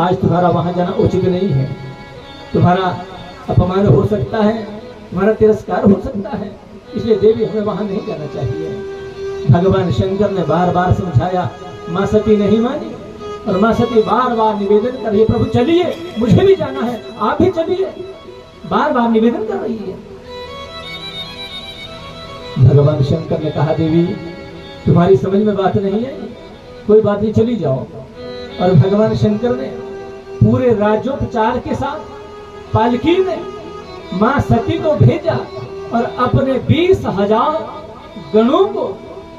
आज तुम्हारा वहां जाना उचित नहीं है। तुम्हारा अपमान हो सकता है, तुम्हारा तिरस्कार हो सकता है, इसलिए देवी हमें वहां नहीं जाना चाहिए। भगवान शंकर ने बार बार समझाया, मां सती नहीं मानी और मां सती बार बार निवेदन कर रही है, प्रभु चलिए, मुझे भी जाना है, आप भी चलिए, बार बार निवेदन कर रही है। भगवान शंकर ने कहा, देवी तुम्हारी समझ में बात नहीं है, कोई बात नहीं, चली जाओ। और भगवान शंकर ने पूरे राज्योपचार के साथ पालकी में मां सती को भेजा और अपने 20,000 गणों को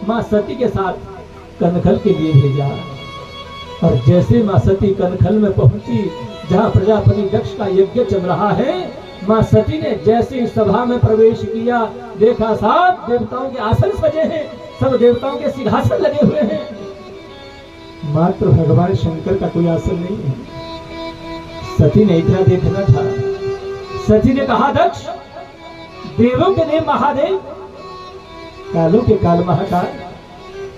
मां सती के साथ कनखल के लिए भेजा। और जैसे मां सती कनखल में पहुंची, जहां प्रजापति दक्ष का यज्ञ चल रहा है, मां सती ने जैसे सभा में प्रवेश किया, देखा सब देवताओं के आसन सजे हैं, सब देवताओं के सिंहासन लगे हुए हैं, मात्र भगवान शंकर का कोई आसन नहीं है। सती ने इतना देखना था। सती ने कहा, दक्ष देवों के देव महादेव, कालों के काल महाकाल,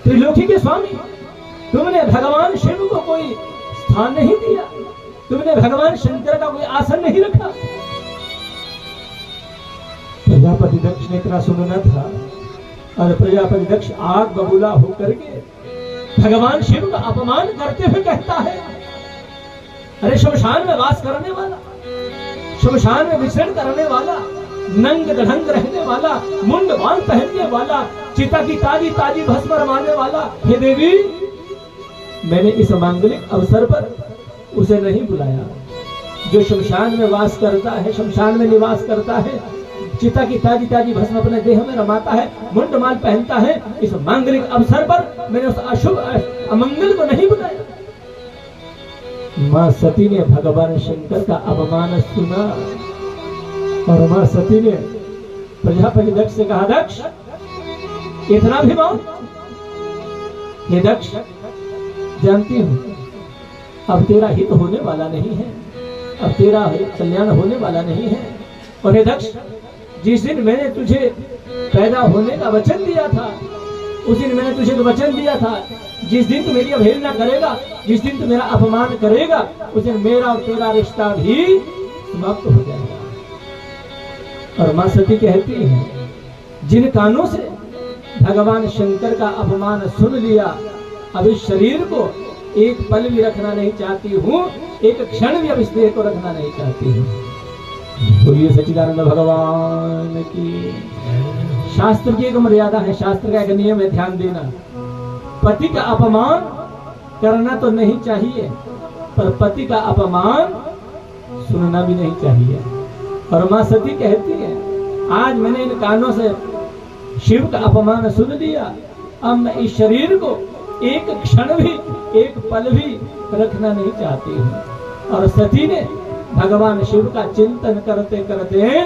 त्रिलोकी के स्वामी, तुमने भगवान शिव को कोई स्थान नहीं दिया, तुमने भगवान शंकर का कोई आसन नहीं रखा। प्रजापति दक्ष ने इतना सुनना था और प्रजापति दक्ष आग बबूला होकर के भगवान शिव का अपमान करते हुए कहता है, अरे शमशान में वास करने वाला, शमशान में विचरण करने वाला, नंग ढंग रहने वाला, मुंड बाल पहनने वाला, चिता की ताजी ताजी भस्म रमाने वाला, हे देवी मैंने इस मांगलिक अवसर पर उसे नहीं बुलाया। जो शमशान में वास करता है, शमशान में निवास करता है, चिता की ताजी ताजी भस्म अपने देह में रमाता है, मुंड माल पहनता है, इस मांगलिक अवसर पर मैंने उस अशुभ अमंगल को नहीं बुलाया। मां सती ने भगवान शंकर का अपमान सुना और मां सती ने प्रजापति दक्ष से कहा, दक्ष इतना भी मान? हे दक्ष, जानती हूं अब तेरा हित होने वाला नहीं है, अब तेरा कल्याण होने वाला नहीं है। और हे दक्ष, जिस दिन मैंने तुझे पैदा होने का वचन दिया था, उस दिन मैंने तुझे तो वचन दिया था, जिस दिन तू मेरी अवहेलना करेगा, जिस दिन तू मेरा अपमान करेगा, उस दिन मेरा और तेरा रिश्ता भी समाप्त हो जाएगा। और मां सती कहती है, जिन कानों से भगवान शंकर का अपमान सुन लिया, अब इस शरीर को एक पल भी रखना नहीं चाहती हूँ, एक क्षण भी अब इस देह को रखना नहीं चाहती हूँ। बोलिए सच्चिदानंद भगवान की। शास्त्र की एक मर्यादा है, शास्त्र का एक नियम है, ध्यान देना। पति का अपमान करना तो नहीं चाहिए, पर पति का अपमान सुनना भी नहीं चाहिए। और मां सती कहती है, आज मैंने इन कानों से शिव का अपमान सुन लिया, अब मैं इस शरीर को एक क्षण भी, एक पल भी रखना नहीं चाहती हूँ। और सती ने भगवान शिव का चिंतन करते करते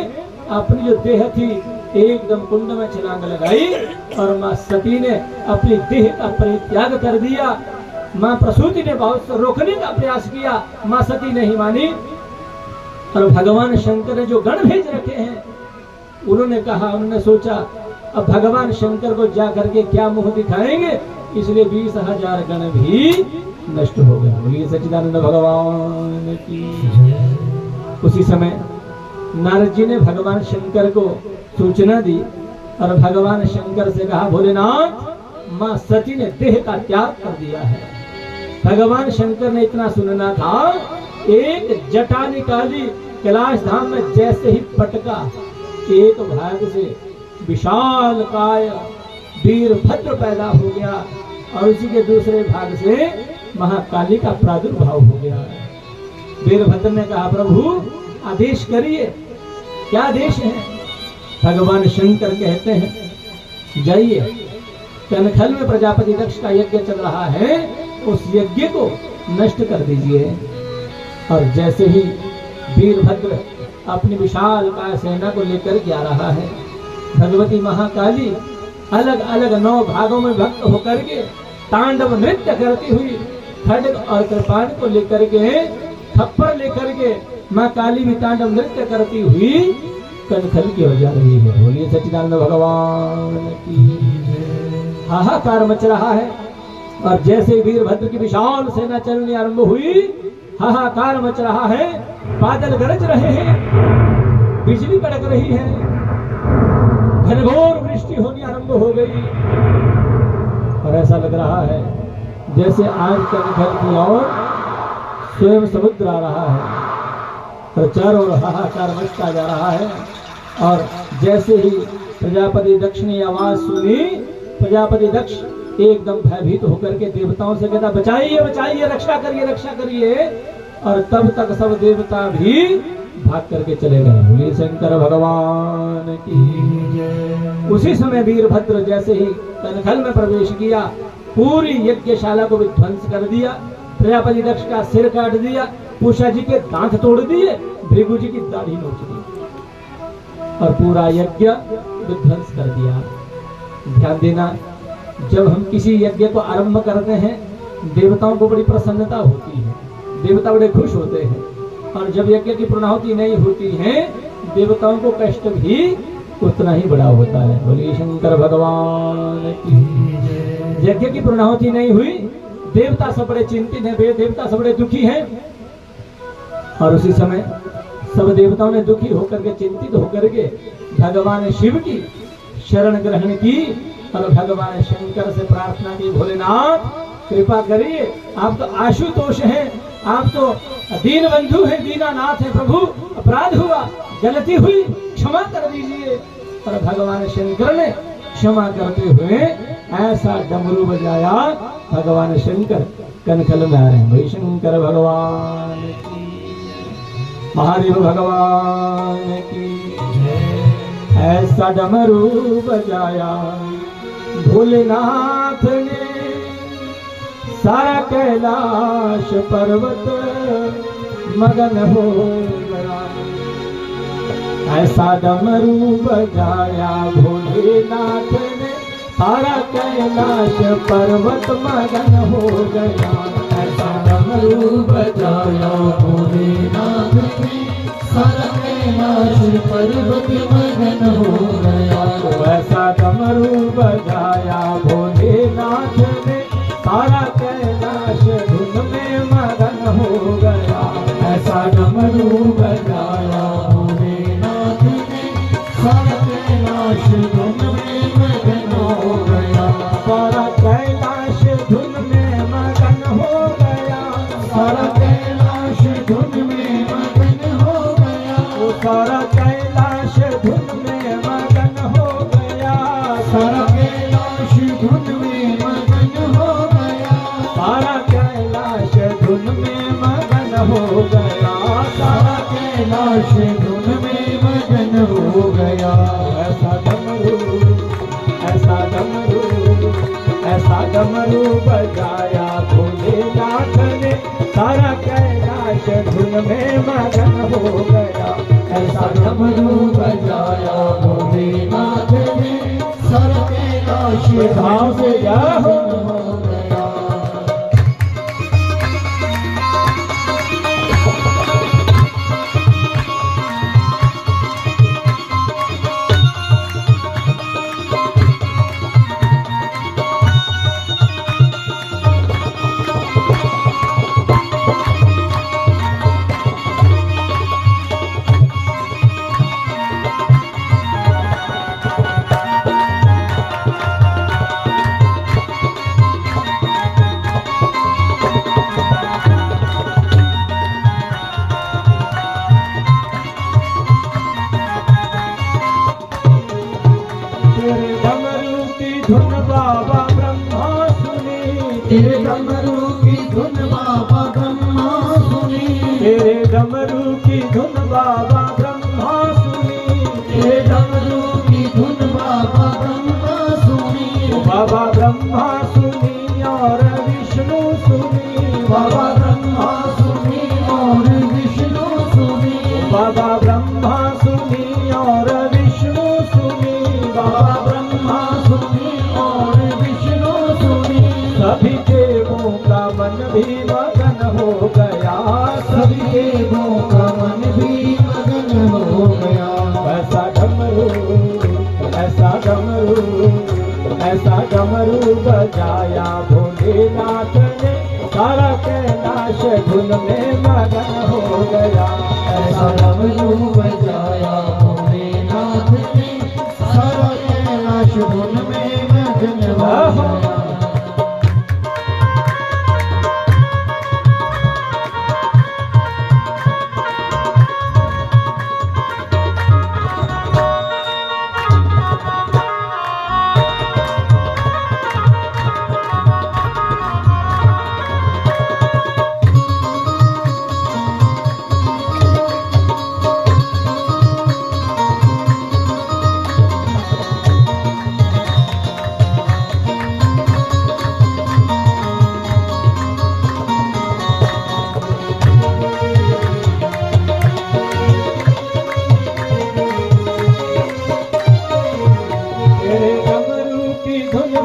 अपनी जो देह थी एकदम कुंड में छलांग लगाई और मां सती ने अपनी देह का परित्याग कर दिया। मां प्रसूति ने बहुत रोकने का प्रयास किया, मां सती नहीं मानी। और भगवान शंकर ने जो गण भेज रखे हैं, उन्होंने कहा, उन्होंने सोचा अब भगवान शंकर को जा करके क्या मुंह दिखाएंगे, इसलिए 20,000 गण भी नष्ट हो गए। बोलिए सच्चिदानंद भगवान की। उसी समय नारद जी ने भगवान शंकर को सूचना दी और भगवान शंकर से कहा, भोलेनाथ मां सती ने देह का त्याग कर दिया है। भगवान शंकर ने इतना सुनना था, एक जटा निकाली, कैलाश धाम में जैसे ही पटका, एक भाग से विशाल काय वीरभद्र पैदा हो गया और उसी के दूसरे भाग से महाकाली का प्रादुर्भाव हो गया। वीरभद्र ने कहा, प्रभु आदेश करिए, क्या आदेश है? भगवान शंकर कहते हैं, जाइए, कनखल में प्रजापति दक्ष का यज्ञ चल रहा है, उस यज्ञ को नष्ट कर दीजिए। और जैसे ही वीरभद्र अपनी विशाल काय सेना को लेकर के आ रहा है, भगवती महाकाली अलग अलग 9 भागों में भक्त होकर के तांडव नृत्य करती हुई खड्ग और कृपाण को लेकर के, थप्पड़ लेकर के मां काली भी तांडव नृत्य करती हुई कनखल की ओर जा रही है। बोलिए सच्चिदानंद भगवान की। हाहाकार मच रहा है और जैसे वीरभद्र की विशाल सेना चलनी आरंभ हुई, हाहाकार मच रहा है, बादल गरज रहे हैं, बिजली कड़क रही है, घनघोर वृष्टि होनी आरंभ हो गई और ऐसा लग रहा है जैसे आज कनखल की ओर स्वयं समुद्र आ रहा है और चारों ओर हाहाकार मचता जा रहा है। और जैसे ही प्रजापति दक्ष ने आवाज सुनी, प्रजापति दक्ष एकदम भयभीत होकर के देवताओं से कहता, बचाइए बचाइए, रक्षा करिए रक्षा करिए। और तब तक सब देवता भी भाग करके चले गए। बोलिए शंकर भगवान की। उसी समय वीरभद्र जैसे ही कनखल में प्रवेश किया, पूरी यज्ञशाला को विध्वंस कर दिया, प्रजापति दक्ष का सिर काट दिया, पूषा जी के दांत तोड़ दिए, भृगु जी की दाढ़ी नोच दी और पूरा यज्ञ विध्वंस कर दिया। ध्यान देना, जब हम किसी यज्ञ को आरंभ करते हैं देवताओं को बड़ी प्रसन्नता होती है, देवता बड़े खुश होते हैं। और जब यज्ञ की पूर्णाहुति नहीं होती है देवताओं को कष्ट भी उतना ही बड़ा होता है। बोलिए शंकर भगवान की। यज्ञ की पूर्णाहुति नहीं हुई, देवता सब बड़े चिंतित हैं, देवता सब बड़े दुखी हैं। और उसी समय सब देवताओं ने दुखी होकर के, चिंतित होकर के भगवान शिव की शरण ग्रहण की और भगवान शंकर से प्रार्थना की, भोलेनाथ कृपा करिए, आप तो आशुतोष हैं, आप तो दीन बंधु हैं, दीनानाथ हैं, प्रभु अपराध हुआ, गलती हुई, क्षमा कर दीजिए। और भगवान शंकर ने क्षमा करते हुए ऐसा डमरू बजाया, भगवान शंकर कनखल में आ रहे हैं। भाई शंकर भगवान की, महादेव भगवान की। ऐसा डमरू बजाया भोलेनाथ ने, सारा कैलाश पर्वत मगन हो गया। ऐसा डमरू बजाया भोलेनाथ ने, सारा कैलाश पर्वत मगन हो गया। ऐसा डमरू बजाया भोलेनाथ ने, सारा कैलाश पर्वत मगन हो गया। ऐसा डमरू बजाया भोलेनाथ ने, सारा कैलाश धुन में मगन हो गया। ऐसा डमरू बजाया भोलेनाथ ने, सारा कैलाश धुन में मगन हो गया। सारा कैलाश धुन में मगन हो गया। सारा कैलाश धुन में मगन हो गया। सारा कैलाश धुन में मगन हो गया। सारा कैलाश धुन में मगन हो गया। सारा कैलाश धुन में मगन हो गया। सारा कैलाश धुन में मगन हो गया। ऐसा डमरू, ऐसा डमरू, ऐसा डमरू बजाया भोलेनाथ ने, सारा कैलाश धुन में मगन हो गया। ऐसा डमरू बजाया भोलेनाथ ने, सारा कैलाश भाव से जाओ। धुन बाबा ब्रह्मा सुनी, तेरे डमरू की धुन बाबा ब्रह्मा सुनी। तेरे डमरू की धुन बाबा ब्रह्मा सुनी। तेरे डमरू की धुन बाबा ब्रह्मा सुनी। बाबा ब्रह्मा सुनी और विष्णु सुनी। बाबा ब्रह्मा सुनी और विष्णु सुनी। बाबा ब्रह्मा सुनी और विष्णु सुनी। बाबा ब्रह्मा सुनी और विष्णु सुनी। सभी देवों का मन भी मगन हो गया। सभी देवों का मन भी मगन हो गया। ऐसा डमरू, ऐसा डमरू, ऐसा डमरू बजाया भोलेनाथ ने, सारा कैलाश धुन में गया। ऐसा डमरू बजाया भोलेनाथ ने, सारा कैलाश धुन में मगन हो गया।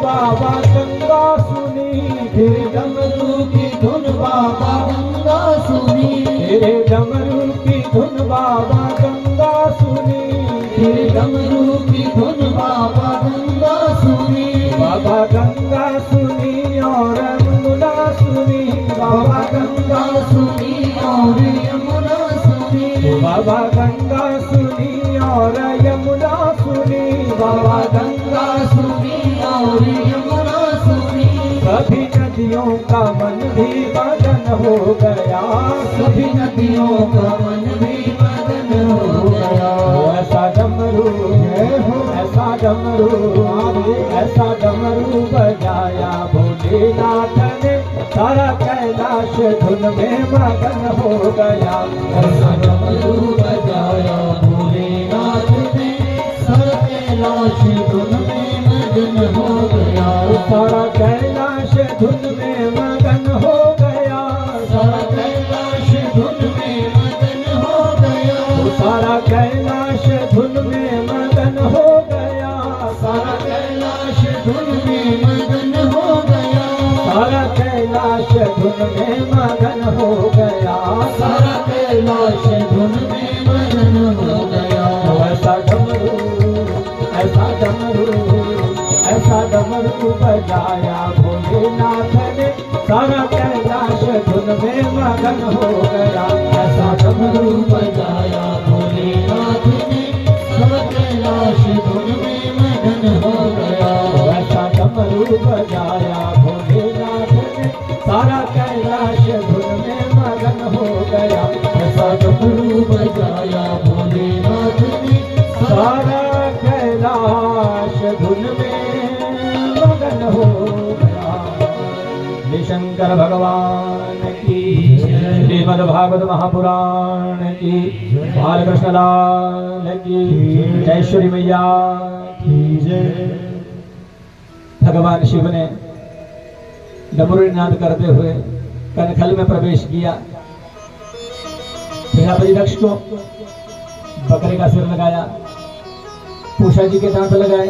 बाबा गंगा सुनी, फिर डमरू की धुन बाबा गंगा सुनी, फिर डमरू की धुन बाबा गंगा सुनी, फिर डमरू की धुन बाबा गंगा सुनी। बाबा गंगा सुनी और यमुना सुनी, बाबा गंगा सुनी और यमुना सुनी, बाबा गंगा सुनी और यमुना सुनी, बाबा गंगा सुनी और यमुना सुनी। सभी नदियों का मन भी मगन हो गया, सभी नदियों का मन भी मगन हो गया। ऐसा डमरू ऐसा डमरू ऐसा डमरू बजाया भोलेनाथ ने, सारा कैलाश धुन में मगन हो गया। ऐसा डमरू बजाया भोलेनाथ ने, सारा कैलाश धुन में मगन हो गया। सारा कैलाश धुन में मगन हो गया, सारा कैलाश धुन में मगन हो गया, सारा कैलाश धुन में मगन हो गया, सारा कैलाश धुन में मगन हो गया, सारा कैलाश धुन में मगन हो गया, सारा कैलाश धुन में मगन हो गया। ऐसा डमरू ऐसा डमरू ऐसा डमरू बजाया भोलेनाथ ने, सारा कैलाश धुन में मगन हो गया। ऐसा डमरू बजाया भोलेनाथ ने, सारा कैलाश धुन में मगन हो गया। ऐसा डमरू बजाया भोलेनाथ ने, सारा कैलाश धुन में मगन हो गया। ऐसा डमरू बजाया भोलेनाथ ने, सारा कैलाश धुन में मगन हो गया। शंकर भगवान की, श्रीमद् भागवत महापुराण की, बालकृष्ण लाल की जय, श्री मैया की जय। भगवान शिव ने डमरू नाद करते हुए कनखल में प्रवेश किया। प्रजापति दक्ष को बकरे का सिर लगाया, पूषा जी के दांत लगाए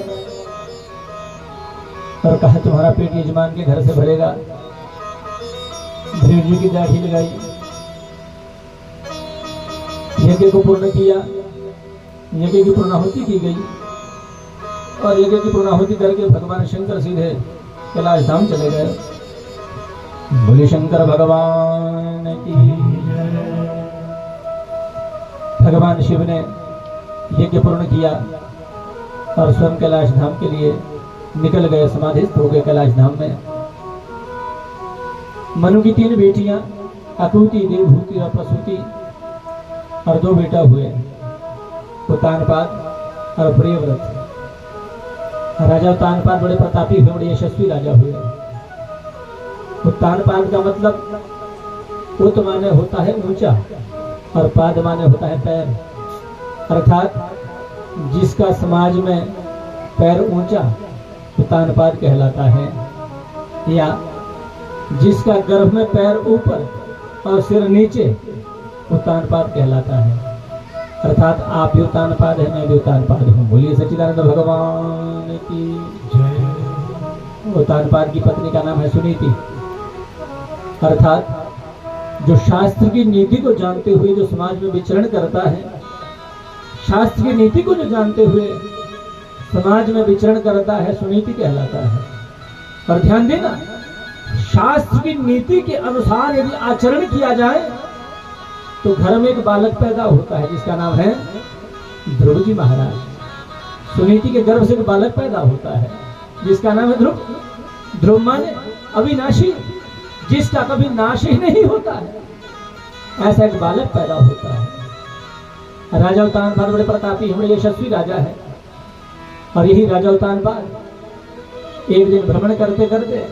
और कहा तुम्हारा पेट यजमान के घर से भरेगा। भीड़ जी की दाढ़ी लगाई, यज्ञ को पूर्ण किया, यज्ञ की पूर्णाहुति की गई और यज्ञ की पूर्णाहुति करके भगवान शंकर सीधे कैलाश धाम चले गए। बोले शंकर भगवान की। भगवान शिव ने यज्ञ पूर्ण किया और स्वयं कैलाश धाम के लिए निकल गए, समाधिस्थ हो गए कैलाश धाम में। मनु की 3 बेटियां अकुति, देवभूति और प्रसूति और 2 बेटा हुए, उत्तानपाद और प्रियव्रत। राजा उत्तानपाद बड़े प्रतापी हुए, बड़े यशस्वी राजा हुए। उत्तानपाद का मतलब उत माने होता है ऊंचा और पाद माने होता है पैर, अर्थात जिसका समाज में पैर ऊंचा उत्तानपाद कहलाता है, या जिसका गर्भ में पैर ऊपर और सिर नीचे उत्तानपाद कहलाता है। अर्थात आप भी उत्तानपाद है, मैं भी उत्तानपाद हूँ। बोलिए सच्चिदानंद भगवान की जय। उत्तानपाद की पत्नी का नाम है सुनीति। अर्थात जो शास्त्र की नीति को जानते हुए जो समाज में विचरण करता है, शास्त्र की नीति को जो जानते हुए समाज में विचरण करता है, सुनीति कहलाता है। और ध्यान देना, शास्त्र की नीति के अनुसार यदि आचरण किया जाए तो घर में एक बालक पैदा होता है जिसका नाम है ध्रुव जी महाराज। सुनीति के गर्भ से एक बालक पैदा होता है जिसका नाम है ध्रुव। ध्रुव माने अविनाशी, जिसका कभी नाश ही नहीं होता है, ऐसा एक बालक पैदा होता है। राजा उत्तानपाद बड़े प्रतापी, बड़े यशस्वी राजा है। और यही राजा उत्तानपाद एक दिन भ्रमण करते करते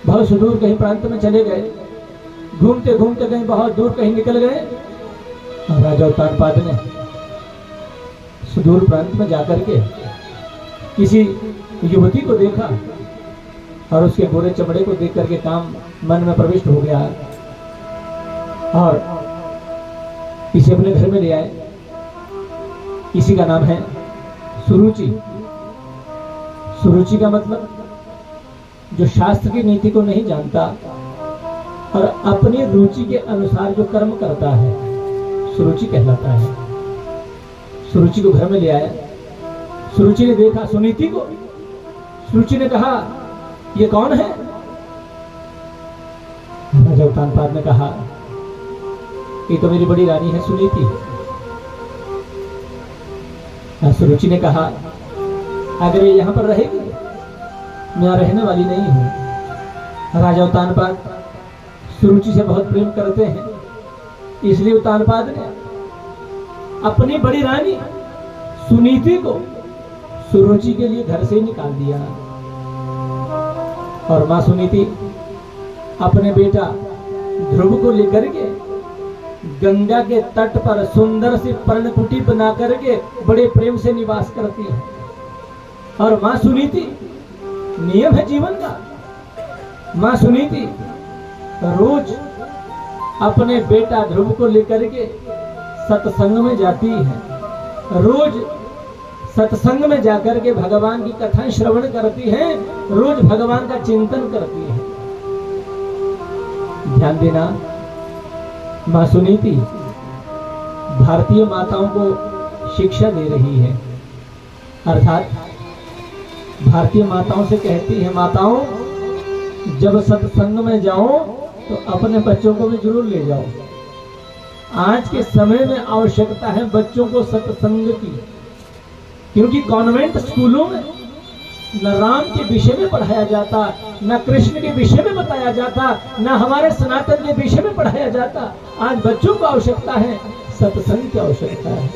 बहुत सुदूर कहीं प्रांत में चले गए। घूमते घूमते कहीं बहुत दूर कहीं निकल गए। और राजा उत्तानपाद ने सुदूर प्रांत में जाकर के किसी युवती को देखा और उसके गोरे चमड़े को देख करके काम मन में प्रविष्ट हो गया और इसे अपने घर में ले आए। इसी का नाम है सुरुचि। सुरुचि का मतलब जो शास्त्र की नीति को नहीं जानता और अपनी रुचि के अनुसार जो कर्म करता है, सुरुचि कहलाता है। सुरुचि को घर में ले आया। सुरुचि ने देखा सुनीति को। सुरुचि ने कहा, ये कौन है? राजा उत्तानपाद ने कहा, ये तो मेरी बड़ी रानी है सुनीति। सुरुचि ने कहा, अगर ये यहां पर रहेगी, मैं यहां रहने वाली नहीं हूं। राजा उत्तानपाद सुरुचि से बहुत प्रेम करते हैं, इसलिए उत्तानपाद ने अपनी बड़ी रानी सुनीति को सुरुचि के लिए घर से निकाल दिया। और मां सुनीति अपने बेटा ध्रुव को लेकर के गंगा के तट पर सुंदर सी पर्णकुटी बना करके बड़े प्रेम से निवास करती है। और मां सुनीति, नियम है जीवन का, मां सुनीति रोज अपने बेटा ध्रुव को लेकर के सत्संग में जाती है। रोज सत्संग में जाकर के भगवान की कथाएं श्रवण करती है, रोज भगवान का चिंतन करती है। ध्यान देना, मां सुनीति भारतीय माताओं को शिक्षा दे रही है। अर्थात भारतीय माताओं से कहती है, माताओं जब सत्संग में जाओ तो अपने बच्चों को भी जरूर ले जाओ। आज के समय में आवश्यकता है बच्चों को सत्संग की, क्योंकि कॉन्वेंट स्कूलों में न राम के विषय में पढ़ाया जाता, न कृष्ण के विषय में बताया जाता, न हमारे सनातन के विषय में पढ़ाया जाता। आज बच्चों को आवश्यकता है सत्संग की आवश्यकता है।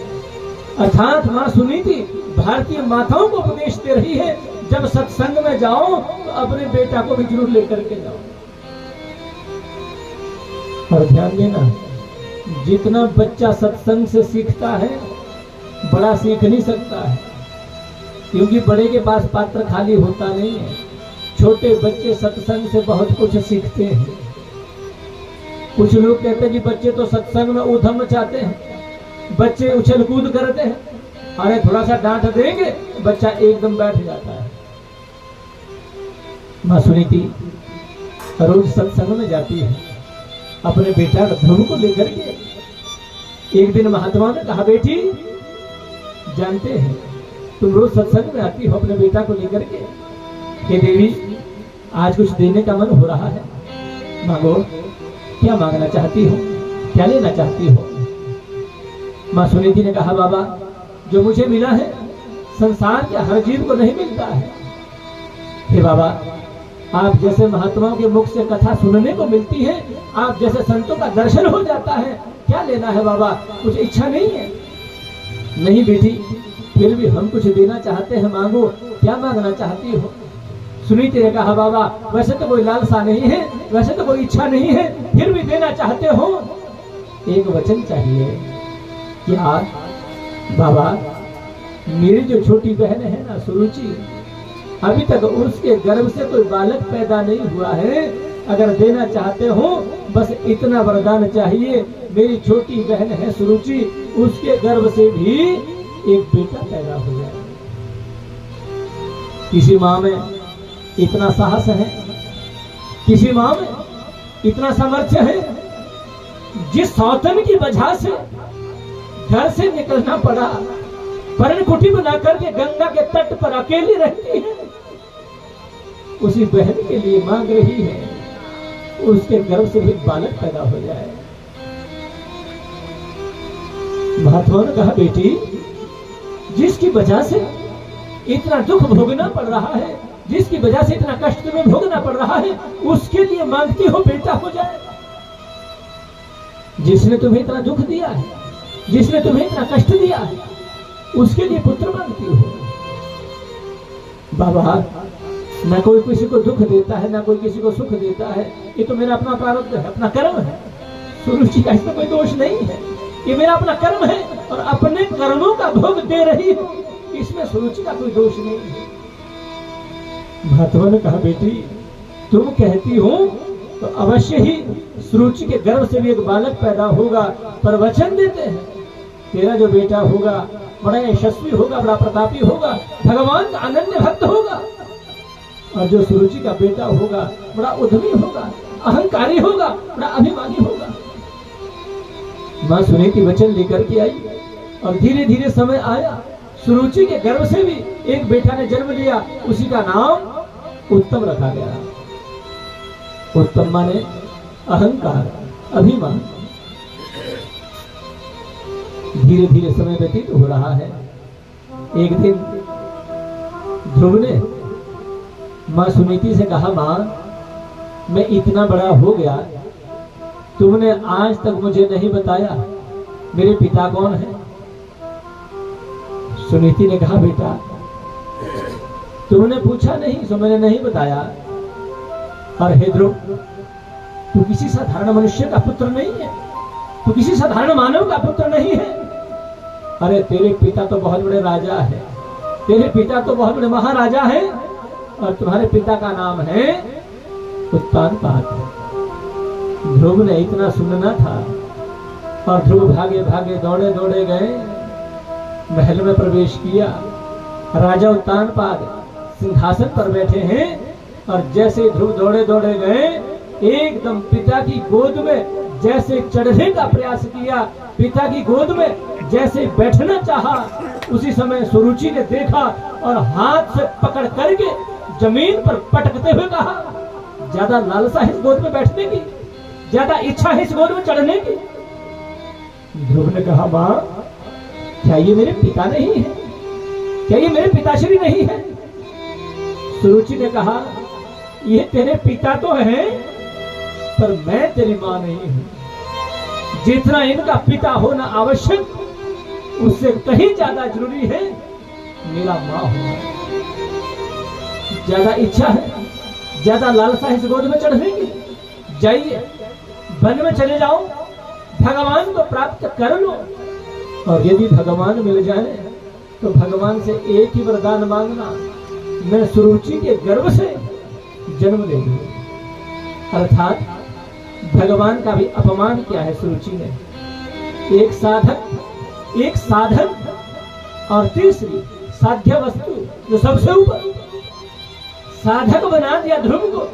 अर्थात मां सुनीति भारतीय माताओं को उपदेश दे रही है, जब सत्संग में जाओ तो अपने बेटा को भी जरूर लेकर के जाओ। और ध्यान देना, जितना बच्चा सत्संग से सीखता है, बड़ा सीख नहीं सकता है, क्योंकि बड़े के पास पात्र खाली होता नहीं है। छोटे बच्चे सत्संग से बहुत कुछ सीखते हैं। कुछ लोग कहते हैं कि बच्चे तो सत्संग में ऊधम मचाते हैं, बच्चे उछल कूद करते हैं, अरे थोड़ा सा डांट देंगे बच्चा एकदम बैठ जाता है। मां सुनीति रोज सत्संग में जाती है अपने बेटा ध्रुव को लेकर के। एक दिन महात्मा ने कहा, बेटी जानते हैं तुम रोज सत्संग में आती हो अपने बेटा को लेकर के, हे देवी आज कुछ देने का मन हो रहा है, मांगो। क्या मांगना चाहती हो, क्या लेना चाहती हो? मां सुनीति ने कहा, बाबा जो मुझे मिला है संसार के हर जीव को नहीं मिलता है। हे बाबा, आप जैसे महात्माओं के मुख से कथा सुनने को मिलती है, आप जैसे संतों का दर्शन हो जाता है, क्या लेना है बाबा? कुछ इच्छा नहीं है? नहीं बेटी, फिर भी हम कुछ देना चाहते हैं, मांगो। क्या मांगना चाहती हो? सुनीति ने कहा, बाबा वैसे तो कोई लालसा नहीं है, वैसे तो कोई इच्छा नहीं है, फिर भी देना चाहते हो, एक वचन चाहिए। क्या? बाबा मेरी जो छोटी बहन है ना सुरुचि, अभी तक उसके गर्भ से कोई बालक पैदा नहीं हुआ है, अगर देना चाहते हो बस इतना वरदान चाहिए, मेरी छोटी बहन है सुरुचि, उसके गर्भ से भी एक बेटा पैदा हो जाए। किसी माँ में इतना साहस है, किसी माँ में इतना सामर्थ्य है, जिस सौतन की वजह से घर से निकलना पड़ा, पर्णकुटी बना करके गंगा के तट पर अकेली रहती है, उसी बहन के लिए मांग रही है उसके गर्भ से भी बालक पैदा हो जाए। महात्मा ने कहा, बेटी जिसकी वजह से इतना दुख भोगना पड़ रहा है, जिसकी वजह से इतना कष्ट तुम्हें भोगना पड़ रहा है, उसके लिए मांगती हो बेटा हो जाए। जिसने तुम्हें इतना दुख दिया है, जिसने तुम्हें इतना कष्ट दिया है, उसके लिए पुत्र मांगती हो। बाबा, न कोई किसी को दुख देता है, न कोई किसी को सुख देता है, ये तो मेरा अपना प्रारब्ध है, अपना कर्म है। सुरुचि का इसमें कोई दोष नहीं है, ये मेरा अपना कर्म है और अपने कर्मों का भोग दे रही है, इसमें सुरुचि का कोई दोष नहीं है। महात्मा ने कहा, बेटी तुम कहती हो तो अवश्य ही सुरुचि के गर्भ से भी एक बालक पैदा होगा, पर वचन देते हैं तेरा जो बेटा होगा बड़ा यशस्वी होगा, बड़ा प्रतापी होगा, भगवान का अनन्य भक्त होगा, और जो सुरुचि का बेटा होगा बड़ा उद्यमी होगा, अहंकारी होगा, बड़ा अभिमानी होगा। मां सुनीति वचन लेकर के आई और धीरे धीरे समय आया, सुरुचि के गर्भ से भी एक बेटा ने जन्म लिया, उसी का नाम उत्तम रखा गया। उत्तम माने अहंकार, अभिमान। धीरे धीरे समय व्यतीत हो रहा है। एक दिन ध्रुव ने मां सुनीति से कहा, मां मैं इतना बड़ा हो गया, तुमने आज तक मुझे नहीं बताया मेरे पिता कौन है। सुनीति ने कहा, बेटा तुमने पूछा नहीं तो मैंने नहीं बताया। और हे ध्रुव, तू किसी साधारण मनुष्य का पुत्र नहीं है, तू किसी साधारण मानव का पुत्र नहीं है। अरे तेरे पिता तो बहुत बड़े राजा है, तेरे पिता तो बहुत बड़े महाराजा है, और तुम्हारे पिता का नाम है उत्तानपाद। ध्रुव ने इतना सुनना था और ध्रुव भागे भागे दौड़े दौड़े गए, महल में प्रवेश किया। राजा उत्तानपाद सिंहासन पर बैठे हैं और जैसे ध्रुव दौड़े दौड़े गए, एकदम पिता की गोद में जैसे चढ़ने का प्रयास किया, पिता की गोद में जैसे बैठना चाहा, उसी समय सुरुचि ने देखा और हाथ से पकड़ करके जमीन पर पटकते हुए कहा, ज्यादा लालसा है इस गोद में बैठने की, ज्यादा इच्छा है इस गोद में चढ़ने की। ध्रुव ने कहा, मां क्या ये मेरे पिता नहीं है, क्या ये मेरे पिताश्री नहीं है। सुरुचि ने कहा, ये तेरे पिता तो हैं, पर मैं तेरी मां नहीं हूं। जितना इनका पिता होना आवश्यक, उससे कहीं ज्यादा जरूरी है मेरा मां होना। ज्यादा इच्छा है, ज्यादा लालसा है इस गोद में चढ़ने की, जाइए वन में चले जाओ, भगवान को प्राप्त कर लो, और यदि भगवान मिल जाए तो भगवान से एक ही वरदान मांगना, मैं सुरुचि के गर्भ से जन्म ले लूं। अर्थात भगवान का भी अपमान किया है सुरुचि ने। एक साधन और तीसरी साध्य वस्तु जो सबसे ऊपर, साधक बना दिया ध्रुव को,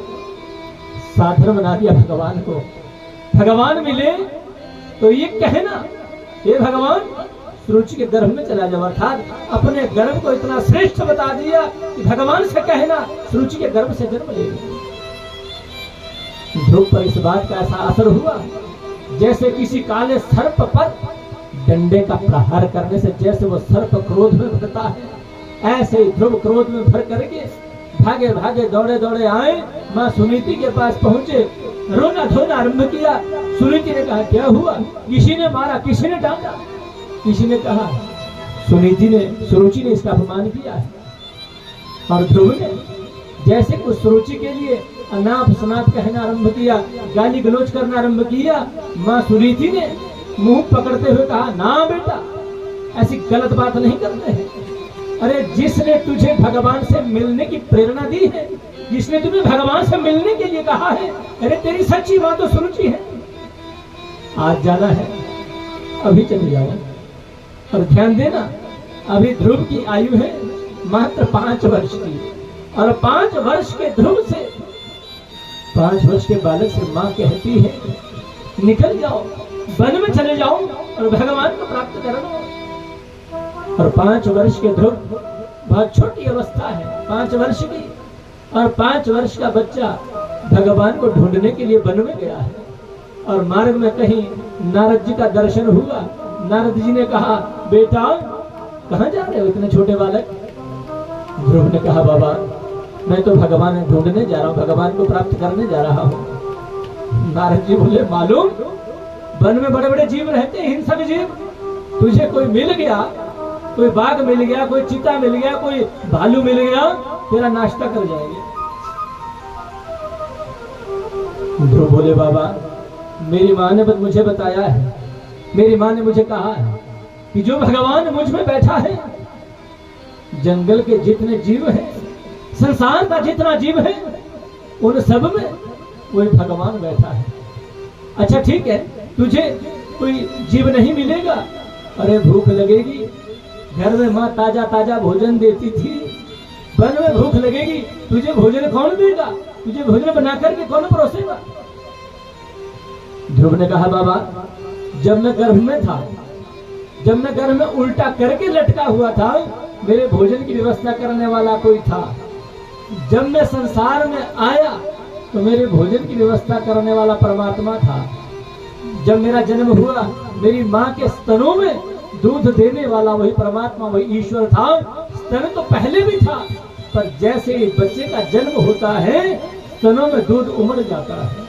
साधन बना दिया भगवान को। भगवान मिले तो ये कहना, हे भगवान सुरुचि के गर्भ में चला जाओ, अर्थात अपने गर्भ को इतना श्रेष्ठ बता दिया कि भगवान से कहना सुरुचि के गर्भ से जन्म ले। ध्रुव पर इस बात का ऐसा असर हुआ जैसे किसी काले सर्प पर डंडे का प्रहार करने से जैसे वो सर्प क्रोध में भरता है, ऐसे ही ध्रुव क्रोध में भर करके भागे भागे दौड़े दौड़े आए, मां सुनीति के पास पहुंचे, रोना धोना आरंभ किया। सुनीति ने कहा, क्या हुआ, किसी ने मारा, किसी ने डांटा। किसी ने कहा, सुरुचि ने इसका अपमान किया है। और ध्रुव ने जैसे उस सुरुचि के लिए अनाप शनाप कहना आरंभ किया, गाली गलौज करना आरंभ किया, मां सुनीति ने मुंह पकड़ते हुए कहा, ना बेटा ऐसी गलत बात नहीं करते हैं। अरे जिसने तुझे भगवान से मिलने की प्रेरणा दी है, जिसने तुम्हें भगवान से मिलने के लिए कहा है, अरे तेरी सच्ची बात तो सुरुचि है। आज जाना है, अभी चले जाओ। और ध्यान देना, अभी ध्रुव की आयु है मात्र 5 वर्ष की, और 5 वर्ष के ध्रुव से, 5 वर्ष के बालक से मां कहती है, निकल जाओ, वन में चले जाओ और भगवान को प्राप्त कर लो। और 5 वर्ष के ध्रुव, बहुत छोटी अवस्था है 5 वर्ष की, और 5 वर्ष का बच्चा भगवान को ढूंढने के लिए वन में गया है। और मार्ग में कहीं नारद जी का दर्शन हुआ, नारद जी ने कहा, बेटा कहाँ जा रहे हो इतने छोटे बालक? ध्रुव ने कहा, बाबा मैं तो भगवान ढूंढने जा रहा हूँ, भगवान को प्राप्त करने जा रहा हूँ। नारद जी बोले, मालूम वन में बड़े बड़े जीव रहते हैं, हिंसक जीव, तुझे कोई मिल गया, कोई बाघ मिल गया, कोई चीता मिल गया, कोई भालू मिल गया, तेरा नाश्ता कर जाएंगे। ध्रुव बोले, बाबा मेरी माँ ने मुझे बताया है, मेरी माँ ने मुझे कहा है कि जो भगवान मुझ में बैठा है, जंगल के जितने जीव हैं, संसार का जितना जीव है, उन सब में वही भगवान बैठा है। अच्छा ठीक है, तुझे कोई जीव नहीं मिलेगा, अरे भूख लगेगी, घर में माँ ताजा ताजा भोजन देती थी, वन में भूख लगेगी, तुझे भोजन कौन देगा? तुझे भोजन बना करके कौन परोसेगा? ध्रुव ने कहा, बाबा जब मैं गर्भ में था, जब मैं गर्भ में उल्टा करके लटका हुआ था, मेरे भोजन की व्यवस्था करने वाला कोई था। जब मैं संसार में आया तो मेरे भोजन की व्यवस्था करने वाला परमात्मा था। जब मेरा जन्म हुआ, मेरी माँ के स्तनों में दूध देने वाला वही परमात्मा, वही ईश्वर था। स्तन तो पहले भी था, पर जैसे ही बच्चे का जन्म होता है, स्तनों में दूध उमड़ जाता है।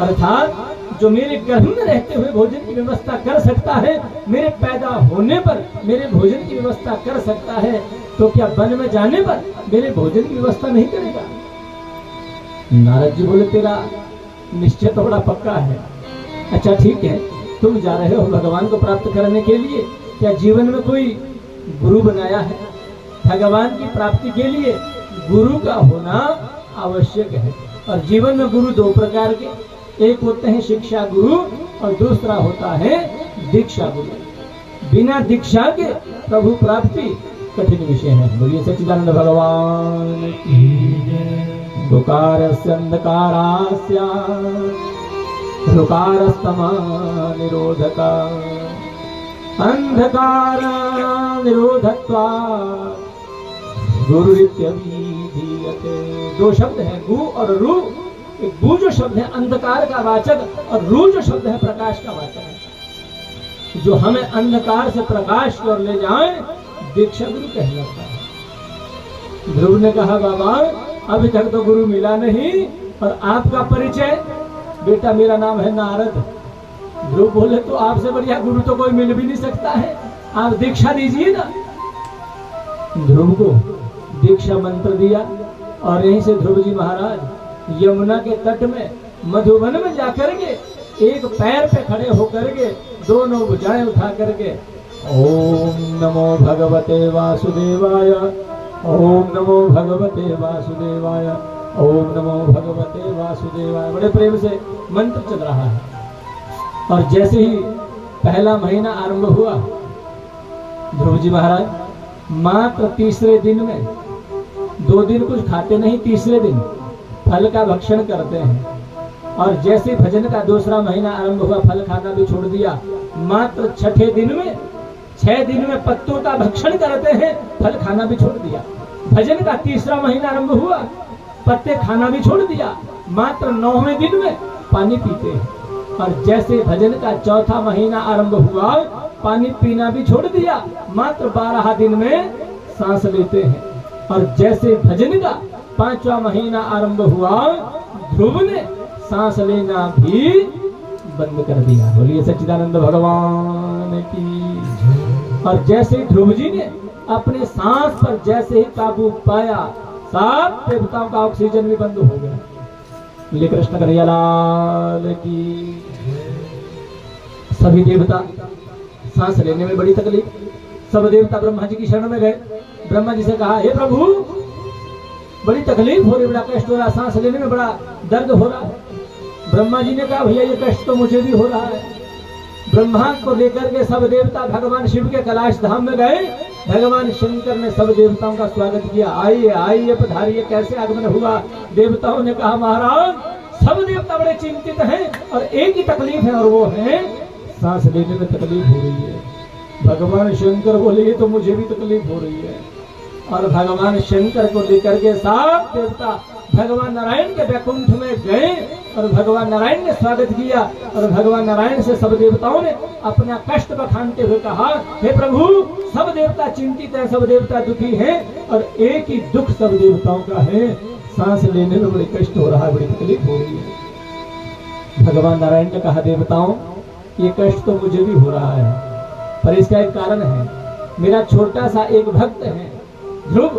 अर्थात जो मेरे गर्भ में रहते हुए भोजन की व्यवस्था कर सकता है, मेरे पैदा होने पर मेरे भोजन की व्यवस्था कर सकता है, तो क्या वन में जाने पर मेरे भोजन की व्यवस्था नहीं करेगा? नारद जी बोले, तेरा निश्चय तो बड़ा पक्का है। अच्छा ठीक है, तुम जा रहे हो भगवान को प्राप्त करने के लिए, क्या जीवन में कोई गुरु बनाया है? भगवान की प्राप्ति के लिए गुरु का होना आवश्यक है। और जीवन में गुरु दो प्रकार के, एक होते हैं शिक्षा गुरु और दूसरा होता है दीक्षा गुरु। बिना दीक्षा के प्रभु प्राप्ति कठिन विषय है। बोलिए सच्चिदानंद भगवान की। दुकारस्य अंधकारास्य ऋकारस्तमा निरोधका अंधकार निरोधत्वा गुरुरित्यभिधीयते। दो शब्द हैं, गु और रु। एक गु जो शब्द है अंधकार का वाचक, और रु जो शब्द है प्रकाश का वाचक है। जो हमें अंधकार से प्रकाश की ओर ले जाए, दीक्षा गुरु कहलाता है। ध्रुव ने कहा, बाबा अभी तक तो गुरु मिला नहीं, और आपका परिचय? बेटा मेरा नाम है नारद। ध्रुव बोले, तो आपसे बढ़िया गुरु तो कोई मिल भी नहीं सकता है, आप दीक्षा दीजिए ना। ध्रुव को दीक्षा मंत्र दिया, और यहीं से ध्रुव जी महाराज यमुना के तट में मधुबन में जाकर के एक पैर पे खड़े होकर के दोनों भुजाएं उठा करके ओम नमो भगवते वासुदेवाय, ओम नमो भगवते वासुदेवाय, ओम नमो भगवते वासुदेवाय, बड़े प्रेम से मंत्र चल रहा है। और जैसे ही पहला महीना आरंभ हुआ, ध्रुव जी महाराज मात्र तीसरे दिन में, 2 दिन कुछ खाते नहीं, तीसरे दिन फल का भक्षण करते हैं। और जैसे भजन का दूसरा महीना आरंभ हुआ, फल खाना भी छोड़ दिया। मात्र 6ठे दिन में, 6 दिन में पत्तों का भक्षण करते हैं, फल खाना भी छोड़ दिया। भजन का तीसरा महीना आरंभ हुआ, पत्ते खाना भी छोड़ दिया। मात्र 9वें दिन में पानी पीते हैं। और जैसे भजन का चौथा महीना आरंभ हुआ, पानी पीना भी छोड़ दिया। मात्र 12 दिन में सांस लेते हैं। और जैसे भजन का 5वां महीना आरंभ हुआ, ध्रुव ने सांस लेना भी बंद कर दिया। बोलिए सच्चिदानंद भगवान की। और जैसे ध्रुव जी ने अपने सांस पर जैसे ही काबू पाया, 7 देवताओं का ऑक्सीजन भी बंद हो गया। बोलिए कृष्ण कन्हैया लाल की। सभी देवता सांस लेने में बड़ी तकलीफ, सब देवता ब्रह्मा जी की शरण में गए। ब्रह्मा जी से कहा, हे प्रभु बड़ी तकलीफ हो रही, बड़ा कष्ट हो रहा, सांस लेने में बड़ा दर्द हो रहा है। ब्रह्मा जी ने कहा, भैया ये कष्ट तो मुझे भी हो रहा है। ब्रह्मा को लेकर के सब देवता भगवान शिव के कैलाश धाम में गए। भगवान शंकर ने सब देवताओं का स्वागत किया। आइए आइए पधारिए, कैसे आगमन हुआ? देवताओं ने कहा, महाराज सब देवता बड़े चिंतित हैं और एक ही तकलीफ है, और वो है सांस लेने में तकलीफ हो रही है। भगवान शंकर बोले, ये तो मुझे भी तकलीफ हो रही है। और भगवान शंकर को लेकर के सब देवता भगवान नारायण के वैकुंठ में गए। और भगवान नारायण ने स्वागत किया। और भगवान नारायण से सब देवताओं ने अपना कष्ट बखानते हुए कहा, हे प्रभु, सब देवता चिंतित है, सब देवता दुखी हैं और एक ही दुख सब देवताओं का है, सांस लेने में बड़ी कष्ट हो रहा है, बड़ी तकलीफ हो रही है। भगवान नारायण ने कहा, देवताओं, ये कष्ट तो मुझे भी हो रहा है, पर इसका एक कारण है। मेरा छोटा सा एक भक्त है ध्रुव,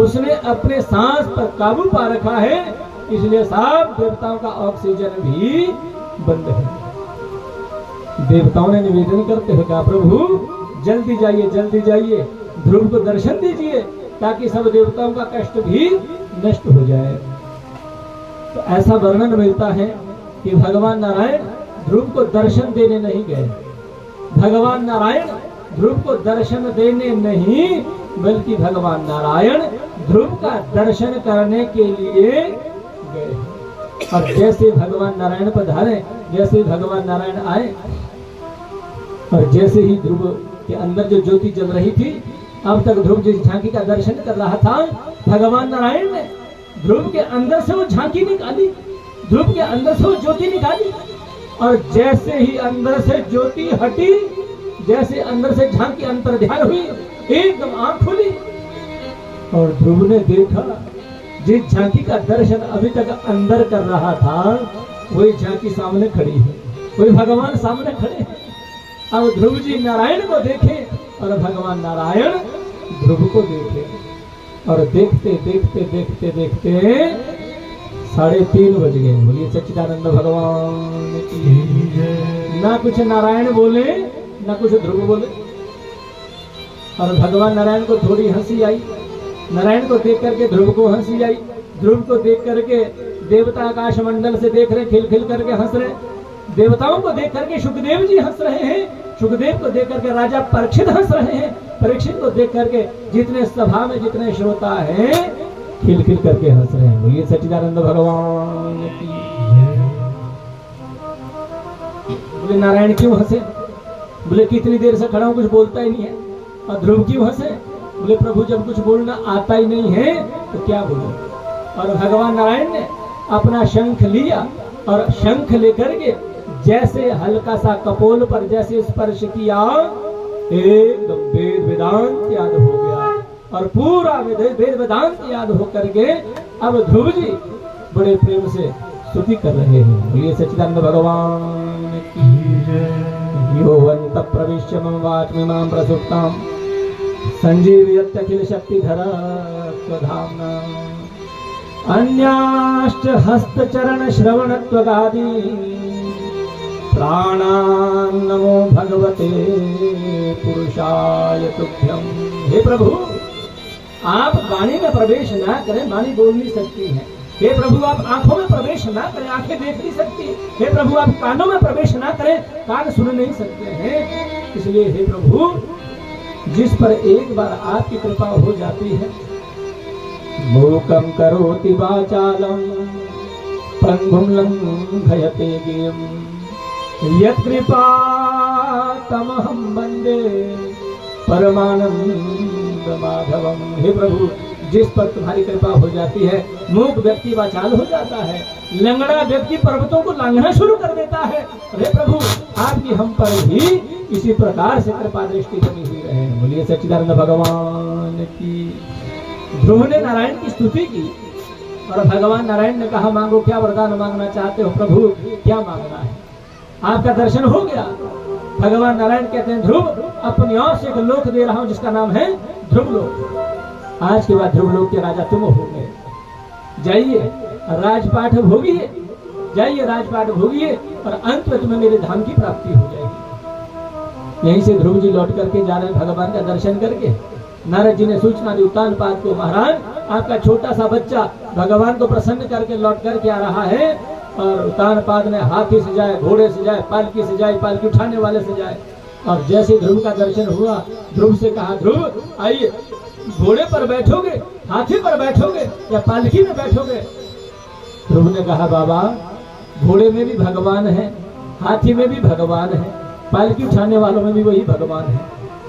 उसने अपने सांस पर काबू पा रखा है, इसलिए सब देवताओं का ऑक्सीजन भी बंद है। देवताओं ने निवेदन करते हुए कहा, प्रभु जल्दी जाइए, जल्दी जाइए, ध्रुव को दर्शन दीजिए ताकि सब देवताओं का कष्ट भी नष्ट हो जाए। तो ऐसा वर्णन मिलता है कि भगवान नारायण ध्रुव को दर्शन देने नहीं गए। भगवान नारायण ध्रुव को दर्शन देने नहीं, बल्कि भगवान नारायण ध्रुव का दर्शन करने के लिए गए। और जैसे भगवान नारायण पधारे, जैसे भगवान नारायण आए और जैसे ही ध्रुव के अंदर जो ज्योति जल रही थी, अब तक ध्रुव जिस झांकी का दर्शन कर रहा था, भगवान नारायण ने ध्रुव के अंदर से वो झांकी निकाली, ध्रुव के अंदर से वो ज्योति निकाली। और जैसे ही अंदर से ज्योति हटी, जैसे अंदर से झांकी अंतर ध्यान हुई, एकदम आंख खुली और ध्रुव ने देखा जिस झांकी का दर्शन अभी तक अंदर कर रहा था, वही झांकी सामने खड़ी है, वही भगवान सामने खड़े हैं। अब ध्रुव जी नारायण को देखे और भगवान नारायण ध्रुव को देखे, और देखते देखते देखते देखते 3:30 बज गए। बोलिए सच्चिदानंद भगवान की। ना कुछ नारायण बोले, ना कुछ ध्रुव बोले। और भगवान नारायण को थोड़ी हंसी आई, नारायण को देख करके ध्रुव को हंसी आई, ध्रुव को देख करके देवता आकाश मंडल से देख रहे, खिल खिल करके हंस रहे। देवताओं को देख करके सुखदेव जी हंस रहे हैं, सुखदेव को देख करके राजा परीक्षित हंस रहे हैं, परीक्षित को देख करके जितने सभा में जितने श्रोता हैं खिल खिल करके हंस रहे हैं। बोलिए सच्चिदानंद भगवान की। बोले नारायण क्यों हंसे? बोले कितनी देर से खड़ा हूं, कुछ बोलता ही नहीं है। और ध्रुव क्यों हंसे? बोले प्रभु जब कुछ बोलना आता ही नहीं है तो क्या बोलूं। और भगवान नारायण ने अपना शंख लिया और शंख लेकर के जैसे हल्का सा कपोल पर जैसे स्पर्श किया, एकदम वेद वेदांत याद हो गया और पूरा वेद वेदांत याद होकर के अब ध्रुव जी बड़े प्रेम से स्तुति कर रहे हैं। बोलिए सच्चिदानंद भगवान की जय। यो वंत प्रविश्य मम वाचमिमां प्रसुप्तां संजीवयत् अखिल शक्तिधर स्वधाम्ना अन्याश्च हस्तचरण श्रवणत्वगादि प्राणान् नमो भगवते पुरुषाय तुभ्यं। हे प्रभु, आप वाणी में प्रवेश ना करें, वाणी बोल नहीं सकती है। हे प्रभु, आप आंखों में प्रवेश ना करें, आंखें देख नहीं सकती। हे प्रभु, आप कानों में प्रवेश ना करें, कान सुन नहीं सकते हैं। इसलिए हे प्रभु, जिस पर एक बार आपकी कृपा हो जाती है, मूकं करोति वाचालं पंगुं लंघयते गिरिं यत्कृपा तमहं वन्दे परमानंद माधवम। हे प्रभु, जिस पर तुम्हारी कृपा हो जाती है, मूक व्यक्ति वाचाल हो जाता है, लंगड़ा व्यक्ति पर्वतों को लांघना शुरू कर देता है। हे प्रभु, आपकी हम पर भी इसी प्रकार से कृपा दृष्टि बनी हुई रहे। बोलिए सच्चिदानंद भगवान की। ध्रुव ने नारायण की स्तुति की और भगवान नारायण ने कहा, मांगो क्या वरदान मांगना चाहते हो प्रभु, क्या मांगना है? आपका दर्शन हो गया। भगवान नारायण कहते हैं, ध्रुव अपनी ओर से एक लोक दे रहा हूं जिसका नाम है ध्रुव लोक। आज के बाद ध्रुव लोक के राजा तुम हो गए। जाइए राजपाट भोगिए, जाइए राजपाट भोगिए और अंत में तुम्हें मेरे धाम की प्राप्ति हो जाएगी। यहीं से ध्रुव जी लौट करके जा रहे हैं भगवान का दर्शन करके। नारद जी ने सूचना दी उत्तानपाद को, महाराज आपका छोटा सा बच्चा भगवान को प्रसन्न करके लौट करके आ रहा है। और उत्तानपाद ने हाथी से जाए, घोड़े से जाए, पालकी से जाए, पालकी उठाने वाले से जाए। और जैसे ध्रुव का दर्शन हुआ, ध्रुव से कहा, ध्रुव आइए, घोड़े पर बैठोगे, हाथी पर बैठोगे या पालकी में बैठोगे? ध्रुव ने कहा, बाबा घोड़े में भी भगवान है, हाथी में भी भगवान है, पालकी उठाने वालों में भी वही भगवान है।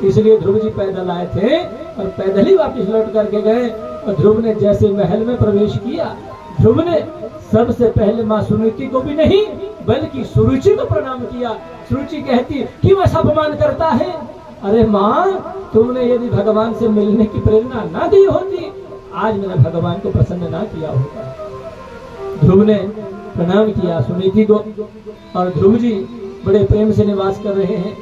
इसलिए ध्रुव जी पैदल आए थे और पैदल ही वापस लौट करके गए। और ध्रुव ने जैसे महल में प्रवेश किया, ध्रुव ने सबसे पहले माँ सुनीति को भी नहीं बल्कि सुरुचि को प्रणाम किया। सुरुचि कहती क्यों ऐसा अपमान करता है? अरे माँ, तुमने यदि भगवान से मिलने की प्रेरणा ना दी होती, आज मैंने भगवान को प्रसन्न ना किया होता। ध्रुव ने प्रणाम किया सुनीति को, और ध्रुव जी बड़े प्रेम से निवास कर रहे हैं।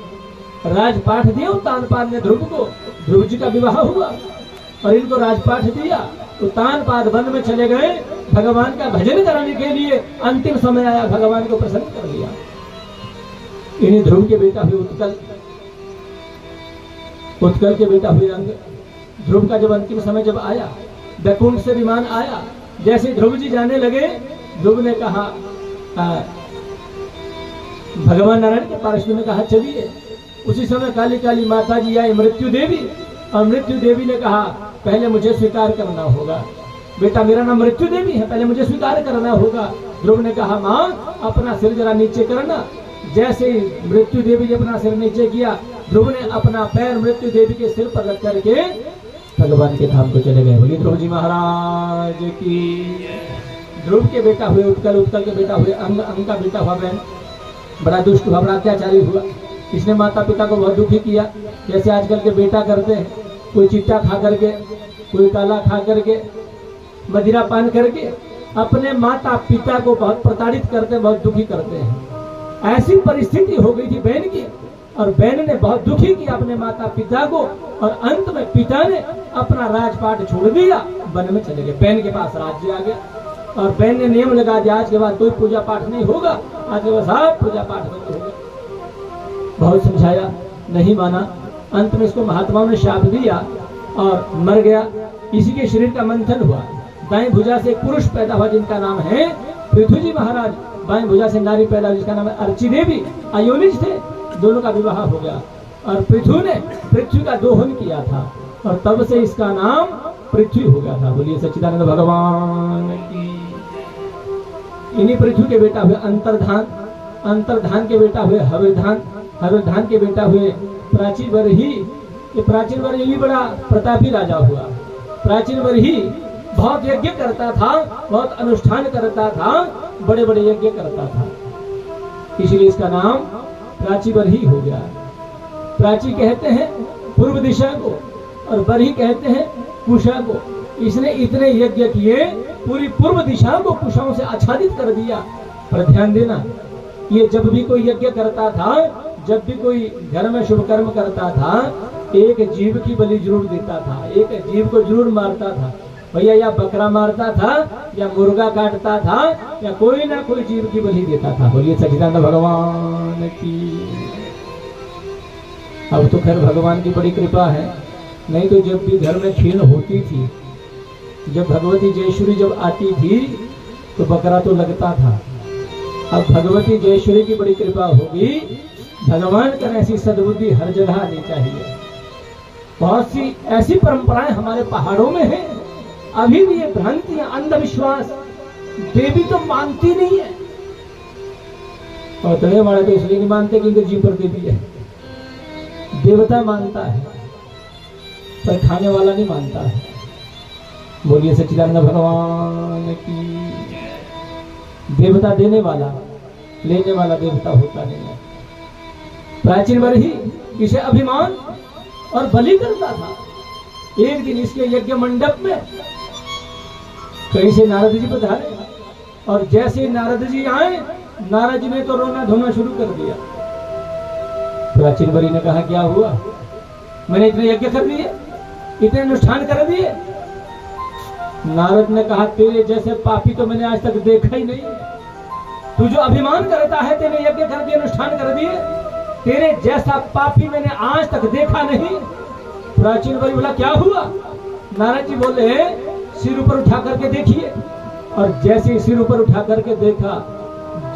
राजपाठ दिया तानपाद ने ध्रुव को, ध्रुव जी का विवाह हुआ और इनको राजपाठ दिया। तो तानपाद वन में चले गए भगवान का भजन करने के लिए। अंतिम समय आया, भगवान को प्रसन्न कर लिया। इन्हीं ध्रुव के बेटा हुए उत्कल, उत्कल के बेटा हुए अंग। ध्रुव का जब अंतिम समय जब आया, बैकुंठ से विमान आया, जैसे ध्रुव जी जाने लगे, ध्रुव ने कहा, भगवान नारायण के पार्षद ने कहा चलिए। उसी समय काली काली माता जी आई, मृत्यु देवी, और मृत्यु देवी ने कहा पहले मुझे स्वीकार करना होगा, बेटा मेरा नाम मृत्यु देवी है, पहले मुझे स्वीकार करना होगा। ध्रुव ने कहा माँ अपना सिर जरा नीचे करना। जैसे ही मृत्यु देवी ने अपना सिर नीचे किया, ध्रुव ने अपना पैर मृत्यु देवी के सिर पर रख करके भगवान के धाम को चले गए। बोलिए ध्रुव जी महाराज की। ध्रुव के बेटा हुए उत्कल, उत्कल के बेटा हुए अंग, अंग का बेटा हुआ बैन। बड़ा दुष्ट हुआ, बड़ा अत्याचारी हुआ। इसने माता पिता को बहुत दुखी किया, जैसे आजकल के बेटा करते हैं। कोई चिट्टा खा करके, कोई काला खा करके, मदिरा पान करके अपने माता पिता को बहुत प्रताड़ित करते, बहुत दुखी करते हैं। ऐसी परिस्थिति हो गई थी बहन की, और बहन ने बहुत दुखी किया अपने माता पिता को, और अंत में पिता ने अपना राजपाट छोड़ दिया, वन में चले गए। बहन के पास राज्य आ गया, और बहन ने नियम लगा दिया आज के बाद कोई पूजा पाठ नहीं होगा, आज के बाद सब पूजा पाठ बंद हो गया। बहुत समझाया, नहीं माना। अंत में इसको महात्माओं ने शाप दिया और मर गया। इसी के शरीर का मंथन हुआ। दाएं भुजा से एक पुरुष पैदा हुआ जिनका नाम है पृथ्वी जी महाराज, बाएं भुजा से नारी पैदा हुई जिसका नाम है अर्ची देवी। अयोनिज थे, दोनों का विवाह हो गया, और पृथ्वी ने पृथ्वी का दोहन किया था, और तब से इसका नाम पृथ्वी हो गया था। बोलिए सच्चिदानंद भगवान की। इन्हीं पृथ्वी के बेटा हुए अंतर्धान, अंतर्धान के बेटा हुए हविर्धान, हविर्धान के बेटा हुए प्राचीन बरही। ये प्राचीन बरही भी बड़ा प्रतापी राजा हुआ। प्राचीन बरही बहुत यज्ञ करता था, बहुत अनुष्ठान करता था, बड़े बड़े यज्ञ करता था, इसलिए इसका नाम प्राची बरही हो गया। प्राची कहते हैं पूर्व दिशा को, और बरही कहते हैं कुशा को। इसने इतने यज्ञ किए, पूरी पूर्व दिशा को कुशाओं से आच्छादित कर दिया। पर ध्यान देना, ये जब भी कोई यज्ञ करता था, जब भी कोई घर में शुभ कर्म करता था, एक जीव की बलि जरूर देता था, एक जीव को जरूर मारता था। भैया या बकरा मारता था, या मुर्गा काटता था, या कोई ना कोई जीव की बलि देता था। बोलिए सच्चिदानंद भगवान की। अब तो खैर भगवान की बड़ी कृपा है, नहीं तो जब भी घर में खीर होती थी, जब भगवती जयेश्वरी जब आती थी तो बकरा तो लगता था। अब भगवती जयेश्वरी की बड़ी कृपा होगी, भगवान का ऐसी सद्बुद्धि हर जगह आनी चाहिए। बहुत सी ऐसी परंपराएं हमारे पहाड़ों में हैं, अभी भी ये भ्रांतियां, अंधविश्वास, देवी तो मानती नहीं है। और तले वाले तो इसलिए नहीं मानते क्योंकि जीव पर देवी है। देवता मानता है पर खाने वाला नहीं मानता है। बोलिए सच्चिदानंद भगवान की। देवता देने वाला, लेने वाला देवता होता नहीं है। प्राचीन बरही इसे अभिमान और बलि करता था। एक दिन इसके यज्ञ मंडप में कहीं से नारद जी पधारे, और जैसे नारद जी आए, नारद जी ने तो रोना धोना शुरू कर दिया। प्राचीन बरी ने कहा क्या हुआ? मैंने इतने यज्ञ कर दिए, इतने अनुष्ठान कर दिए। नारद ने कहा तेरे जैसे पापी तो मैंने आज तक देखा ही नहीं। तू जो अभिमान करता है, तेरे यज्ञ कर दिए, अनुष्ठान कर दिए, तेरे जैसा पापी मैंने आज तक देखा नहीं। प्राचीन बरी बोला क्या हुआ? नारद जी बोले सिर ऊपर उठा करके देखिए। और जैसे सिर ऊपर उठा करके देखा,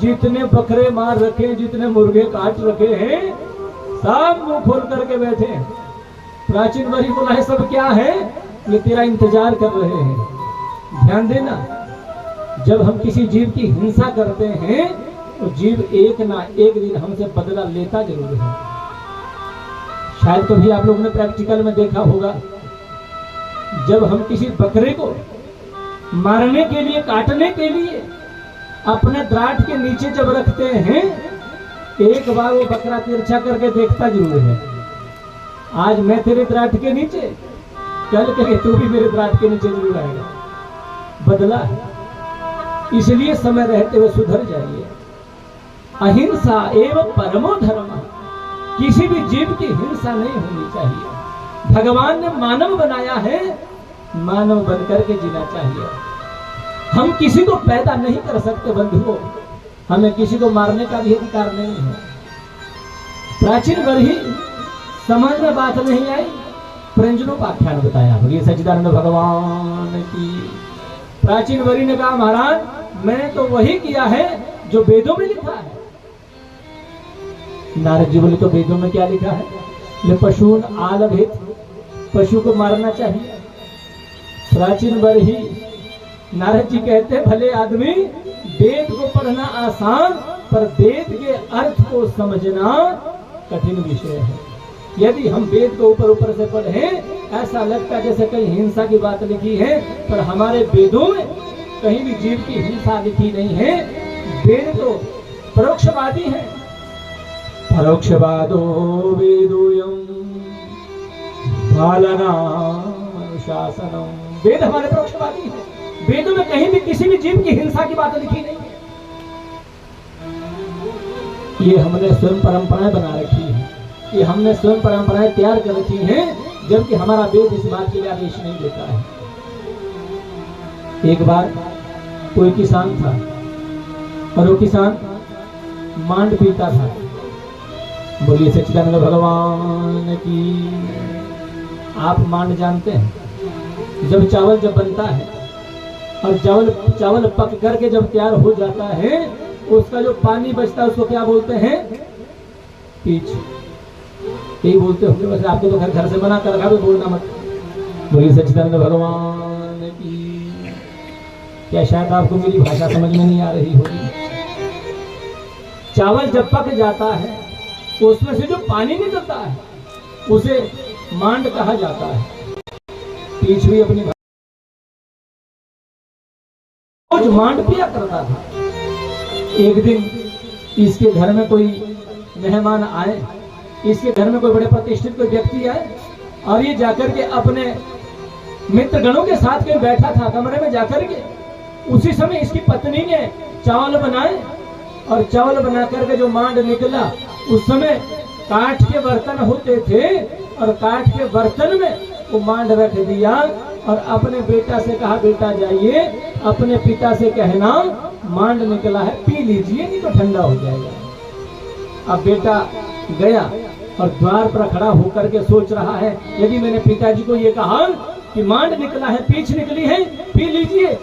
जितने बकरे मार रखे, जितने मुर्गे काट रखे हैं, सब मुंह खोल करके बैठे। प्राचीन बरी बोला है सब क्या है? ये तेरा इंतजार कर रहे हैं। ध्यान देना, जब हम किसी जीव की हिंसा करते हैं तो जीव एक ना एक दिन हमसे बदला लेता जरूर है। शायद कभी आप लोगों ने प्रैक्टिकल में देखा होगा, जब हम किसी बकरे को मारने के लिए, काटने के लिए अपने द्राट के नीचे जब रखते हैं, एक बार वो बकरा तिरछा करके देखता जरूर है। आज मैं तेरे द्राट के नीचे, कल कहे तू भी मेरे द्राट के नीचे जरूर आएगा। बदला है, इसलिए समय रहते हुए सुधर जाइए। अहिंसा एवं परमो धर्म, किसी भी जीव की हिंसा नहीं होनी चाहिए। भगवान ने मानव बनाया है, मानव बनकर के जीना चाहिए। हम किसी को पैदा नहीं कर सकते बंधुओं, हमें किसी को मारने का भी अधिकार नहीं है। प्राचीन वर्ही समझ में बात नहीं आई, प्रंजनोपाख्यान बताया। बोलिए सच्चिदानंद भगवान की। प्राचीन वरी ने कहा महाराज मैंने तो वही किया है जो वेदों में लिखा है। नारद जी बोले तो वेदों में क्या लिखा है? पशुन आलभेत, पशु को मारना चाहिए। प्राचीन वरी नारद जी कहते भले आदमी वेद को पढ़ना आसान, पर वेद के अर्थ को समझना कठिन विषय है। यदि हम वेद को ऊपर ऊपर से पढ़ें, ऐसा लगता है जैसे कहीं हिंसा की बात लिखी है, पर हमारे वेदों में कहीं भी जीव की हिंसा लिखी नहीं है। वेद तो परोक्षवादी है। परोक्षवादो वेदोयम पालनानुशासनम, वेद हमारे परोक्षवादी है। वेदों में कहीं भी किसी भी जीव की हिंसा की बात लिखी नहीं है। ये हमने स्वयं परंपराएं बना रखी है, ये हमने स्वयं परंपराएं तैयार कर रखी हैं, जबकि हमारा वेद इस बात के लिए आदेश नहीं देता है। एक बार कोई किसान था और वो किसान मांड पीता था। बोलिए सच्चिदानंद भगवान की। आप मांड जानते हैं? जब चावल बनता है और चावल पक करके जब तैयार हो जाता है, उसका जो पानी बचता है उसको क्या बोलते हैं? पीछ। यही बोलते होंगे, वैसे आपको तो घर से बना कर रखा, तो बोलना मत। बोलिए सच्चिदानंद भगवान की। क्या शायद आपको मेरी भाषा समझ में नहीं आ रही होगी? चावल जब पक जाता है, उसमें से जो पानी निकलता है उसे मांड कहा जाता है। पीछ भी अपनी रोज मांड पिया करता था। एक दिन इसके घर में कोई मेहमान आए, इसके घर में कोई बड़े प्रतिष्ठित कोई व्यक्ति आए, और ये जाकर के अपने मित्रगणों के साथ कहीं बैठा था कमरे में जाकर के। उसी समय इसकी पत्नी ने चावल बनाए, और चावल बना करके जो मांड निकला, उस समय काठ के बर्तन होते थे, और काठ के बर्तन में वो मांड रख दिया और अपने बेटा से कहा बेटा जाइए अपने पिता से कहना मांड निकला है, पी लीजिए नहीं तो ठंडा हो जाएगा। अब बेटा गया और द्वार पर खड़ा होकर के सोच रहा है, यदि मैंने पिताजी को ये कहा कि मांड निकला है, पीछ निकली है, पी लीजिए,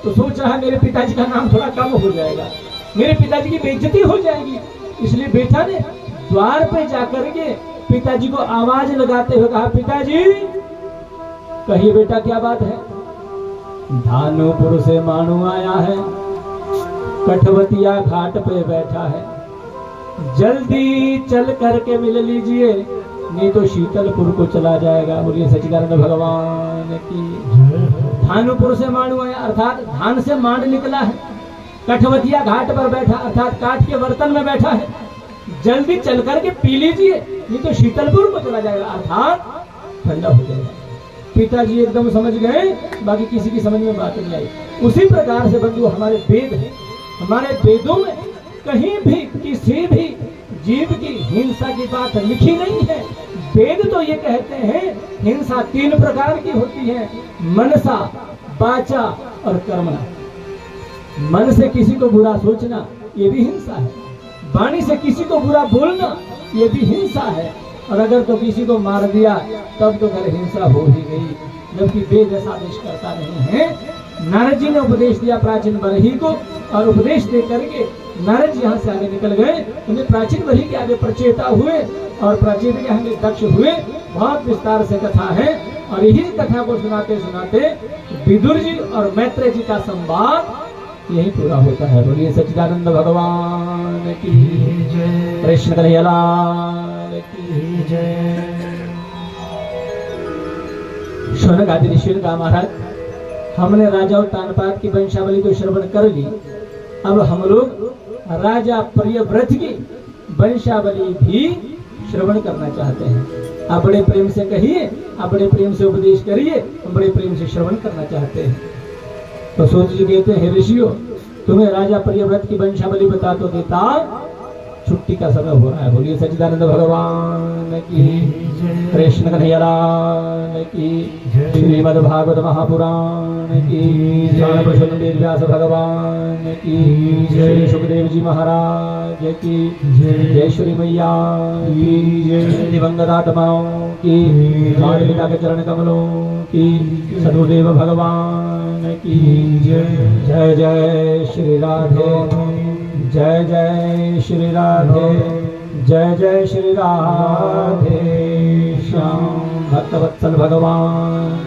तो सोच रहा है मेरे पिताजी का नाम थोड़ा कम हो जाएगा, मेरे पिताजी की बेइज्जती हो जाएगी। इसलिए बेटा ने द्वार पे जाकर के पिताजी को आवाज लगाते हुए कहा पिताजी कहिए बेटा क्या बात है? धानुपुर से मानू आया है, कठवतिया घाट पे बैठा है, जल्दी चल करके मिल लीजिए नहीं तो शीतलपुर को चला जाएगा। बोलिए सच्चिदानंद भगवान की। धानुपुर से मानू आया अर्थात धान से मांड निकला है, कठवतिया घाट पर बैठा अर्थात काठ के बर्तन में बैठा है, जल्दी चल करके पी लीजिए नहीं तो शीतलपुर को चला जाएगा अर्थात ठंडा हो जाएगा। पिताजी एकदम समझ गए, बाकी किसी की समझ में बात नहीं आई। उसी प्रकार से बंधु हमारे वेद है, हमारे वेदों में कहीं भी किसी भी जीव की हिंसा की बात लिखी नहीं है। वेद तो ये कहते हैं हिंसा 3 प्रकार की होती है, मनसा, वाचा और कर्मणा। मन से किसी को बुरा सोचना ये भी हिंसा है, वाणी से किसी को बुरा बोलना ये भी हिंसा है, और अगर तो किसी को मार दिया तब तो घर हिंसा हो ही गई, जबकि वेद ऐसा आदेश करता नहीं है। नारद जी ने उपदेश दिया प्राचीन बरही को, और उपदेश दे करके नारद जी यहाँ से आगे निकल गए, उन्हें प्राचीन बरही के आगे प्रचेता हुए और प्राचीन के आगे दक्ष हुए। बहुत विस्तार से कथा है, और यही कथा को सुनाते सुनाते विदुर जी और मैत्रेय जी का संवाद यही पूरा होता है। बोलिए सच्चिदानंद भगवान की जय, कृष्ण कन्हैया लाल की जय। शौनक आदि ऋषि का महाराज हमने राजा और तानपात की वंशावली तो श्रवण कर ली, अब हम लोग राजा प्रियव्रत की वंशावली भी श्रवण करना चाहते हैं। आप बड़े प्रेम से कहिए, आप बड़े प्रेम से उपदेश करिए, हम बड़े प्रेम से श्रवण करना चाहते हैं। तो सोच जी कहते हैं, हे ऋषियों, तुम्हें राजा प्रियव्रत की वंशावली बता तो देता, छुट्टी का समय हो रहा है। बोलिए सच्चिदानंद भगवान की, कृष्ण कन्हैया लाल की, श्रीमद् भागवत महापुराण की, पुरुषोत्तम वेद व्यास भगवान की, श्री सुखदेव जी महाराज की, जय श्री मैया की, जय दिवंगत आत्माओं की, माता पिता के चरण कमलों की, सदगुरुदेव भगवान की जय। जय श्री राधे, जय जय श्री राधे, जय जय श्री राधे श्याम भक्तवत्सल भगवान